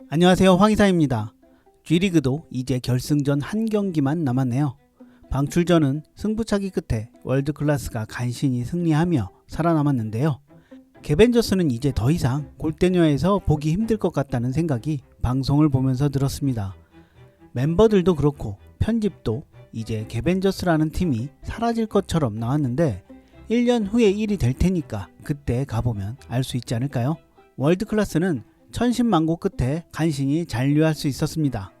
안녕하세요, 황희사입니다. G리그도 이제 결승전 한 경기만 남았네요. 방출전은 승부차기 끝에 월드클래스가 간신히 승리하며 살아남았는데요. 개벤저스는 이제 더 이상 골대녀에서 보기 힘들 것 같다는 생각이 방송을 보면서 들었습니다. 멤버들도 그렇고 편집도 이제 개벤저스라는 팀이 사라질 것처럼 나왔는데 1년 후에 일이 될 테니까 그때 가보면 알 수 있지 않을까요? 월드클래스는 천신만고 끝에 간신히 잔류할 수 있었습니다.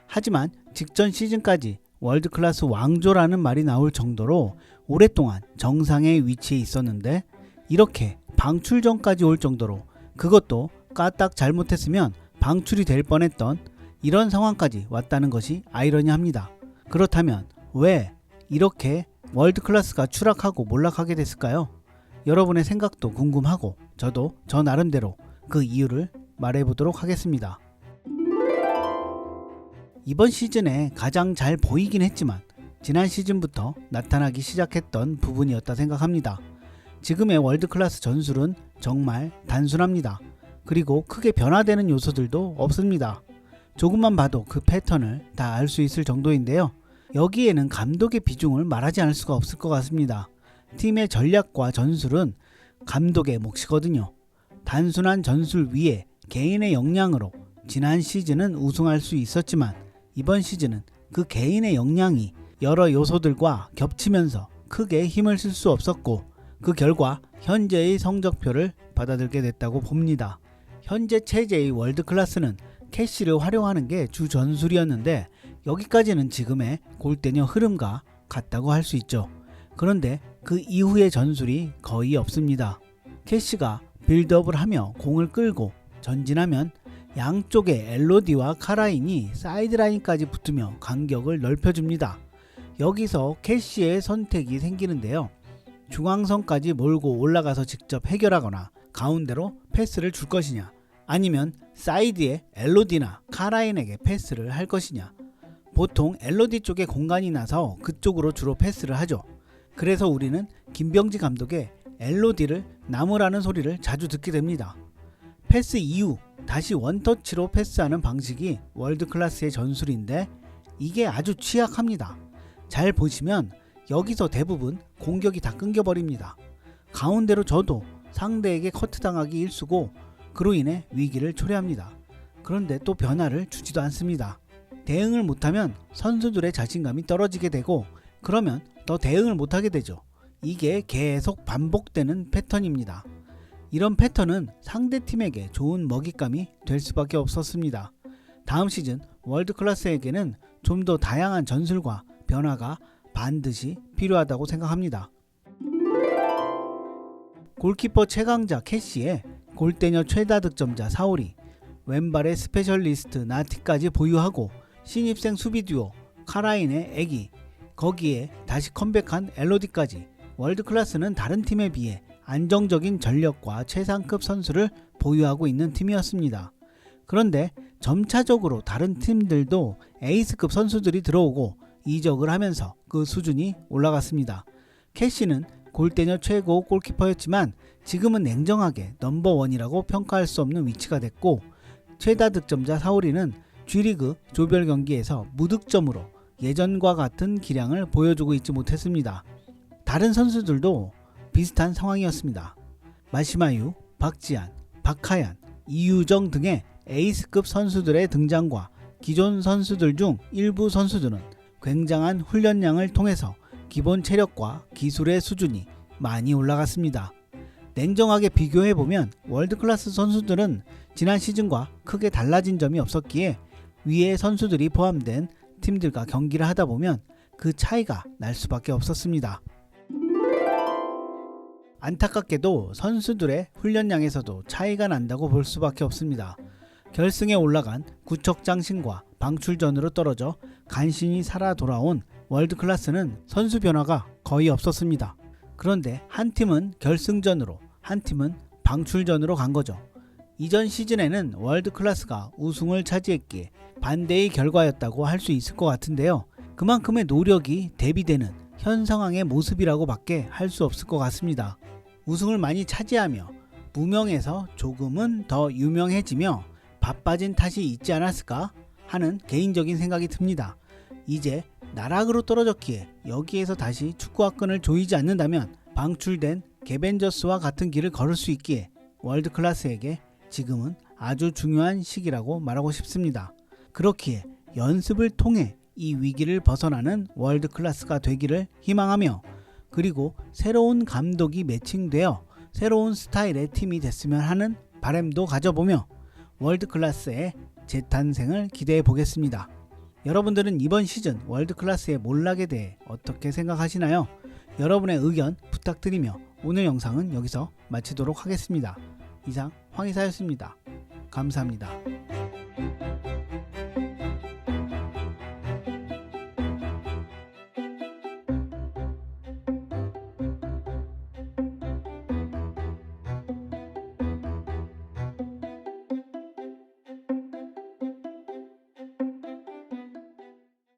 하지만 직전 시즌까지 월드클래스 왕조라는 말이 나올 정도로 오랫동안 정상의 위치에 있었는데 이렇게 방출전까지 올 정도로 그것도 까딱 잘못했으면 방출이 될 뻔했던 이런 상황까지 왔다는 것이 아이러니합니다. 그렇다면 왜 이렇게 월드클래스가 추락하고 몰락하게 됐을까요? 여러분의 생각도 궁금하고 저도 저 나름대로 그 이유를 말해보도록 하겠습니다. 이번 시즌에 가장 잘 보이긴 했지만 지난 시즌부터 나타나기 시작했던 부분이었다 생각합니다. 지금의 월드클래스 전술은 정말 단순합니다. 그리고 크게 변화되는 요소들도 없습니다. 조금만 봐도 그 패턴을 다 알 수 있을 정도인데요. 여기에는 감독의 비중을 말하지 않을 수가 없을 것 같습니다. 팀의 전략과 전술은 감독의 몫이거든요. 단순한 전술 위에 개인의 역량으로 지난 시즌은 우승할 수 있었지만 이번 시즌은 그 개인의 역량이 여러 요소들과 겹치면서 크게 힘을 쓸 수 없었고 그 결과 현재의 성적표를 받아들게 됐다고 봅니다. 현재 체제의 월드클래스는 캐시를 활용하는 게 주 전술이었는데 여기까지는 지금의 골대녀 흐름과 같다고 할 수 있죠. 그런데 그 이후의 전술이 거의 없습니다. 캐시가 빌드업을 하며 공을 끌고 전진하면 양쪽에 엘로디와 카라인이 사이드라인까지 붙으며 간격을 넓혀줍니다. 여기서 캐시의 선택이 생기는데요. 중앙선까지 몰고 올라가서 직접 해결하거나 가운데로 패스를 줄 것이냐 아니면 사이드에 엘로디나 카라인에게 패스를 할 것이냐. 보통 엘로디 쪽에 공간이 나서 그쪽으로 주로 패스를 하죠. 그래서 우리는 김병지 감독의 엘로디를 나무라는 소리를 자주 듣게 됩니다. 패스 이후 다시 원터치로 패스하는 방식이 월드클래스의 전술인데 이게 아주 취약합니다. 잘 보시면 여기서 대부분 공격이 다 끊겨버립니다. 가운데로 줘도 상대에게 커트당하기 일쑤고 그로 인해 위기를 초래합니다. 그런데 또 변화를 주지도 않습니다. 대응을 못하면 선수들의 자신감이 떨어지게 되고 그러면 더 대응을 못하게 되죠. 이게 계속 반복되는 패턴입니다. 이런 패턴은 상대팀에게 좋은 먹잇감이 될 수밖에 없었습니다. 다음 시즌 월드클래스에게는 좀 더 다양한 전술과 변화가 반드시 필요하다고 생각합니다. 골키퍼 최강자 캐시에 골대녀 최다 득점자 사오리, 왼발의 스페셜리스트 나티까지 보유하고 신입생 수비 듀오 카라인의 애기, 거기에 다시 컴백한 엘로디까지 월드클래스는 다른 팀에 비해 안정적인 전력과 최상급 선수를 보유하고 있는 팀이었습니다. 그런데 점차적으로 다른 팀들도 에이스급 선수들이 들어오고 이적을 하면서 그 수준이 올라갔습니다. 캐시는 골대녀 최고 골키퍼였지만 지금은 냉정하게 넘버원이라고 평가할 수 없는 위치가 됐고 최다 득점자 사오리는 G리그 조별 경기에서 무득점으로 예전과 같은 기량을 보여주고 있지 못했습니다. 다른 선수들도 비슷한 상황이었습니다. 마시마유, 박지한, 박하얀, 이유정 등의 에이스급 선수들의 등장과 기존 선수들 중 일부 선수들은 굉장한 훈련량을 통해서 기본 체력과 기술의 수준이 많이 올라갔습니다. 냉정하게 비교해보면 월드클래스 선수들은 지난 시즌과 크게 달라진 점이 없었기에 위의 선수들이 포함된 팀들과 경기를 하다 보면 그 차이가 날 수밖에 없었습니다. 안타깝게도 선수들의 훈련량에서도 차이가 난다고 볼 수밖에 없습니다. 결승에 올라간 구척장신과 방출전으로 떨어져 간신히 살아 돌아온 월드클래스는 선수 변화가 거의 없었습니다. 그런데 한 팀은 결승전으로 한 팀은 방출전으로 간 거죠. 이전 시즌에는 월드클래스가 우승을 차지했기에 반대의 결과였다고 할 수 있을 것 같은데요. 그만큼의 노력이 대비되는 현 상황의 모습이라고 밖에 할 수 없을 것 같습니다. 우승을 많이 차지하며 무명에서 조금은 더 유명해지며 바빠진 탓이 있지 않았을까 하는 개인적인 생각이 듭니다. 이제 나락으로 떨어졌기에 여기에서 다시 축구화끈을 조이지 않는다면 방출된 개벤저스와 같은 길을 걸을 수 있기에 월드클래스에게 지금은 아주 중요한 시기라고 말하고 싶습니다. 그렇기에 연습을 통해 이 위기를 벗어나는 월드클래스가 되기를 희망하며, 그리고 새로운 감독이 매칭되어 새로운 스타일의 팀이 됐으면 하는 바람도 가져보며 월드클래스의 재탄생을 기대해 보겠습니다. 여러분들은 이번 시즌 월드클래스의 몰락에 대해 어떻게 생각하시나요? 여러분의 의견 부탁드리며 오늘 영상은 여기서 마치도록 하겠습니다. 이상 황의사였습니다. 감사합니다.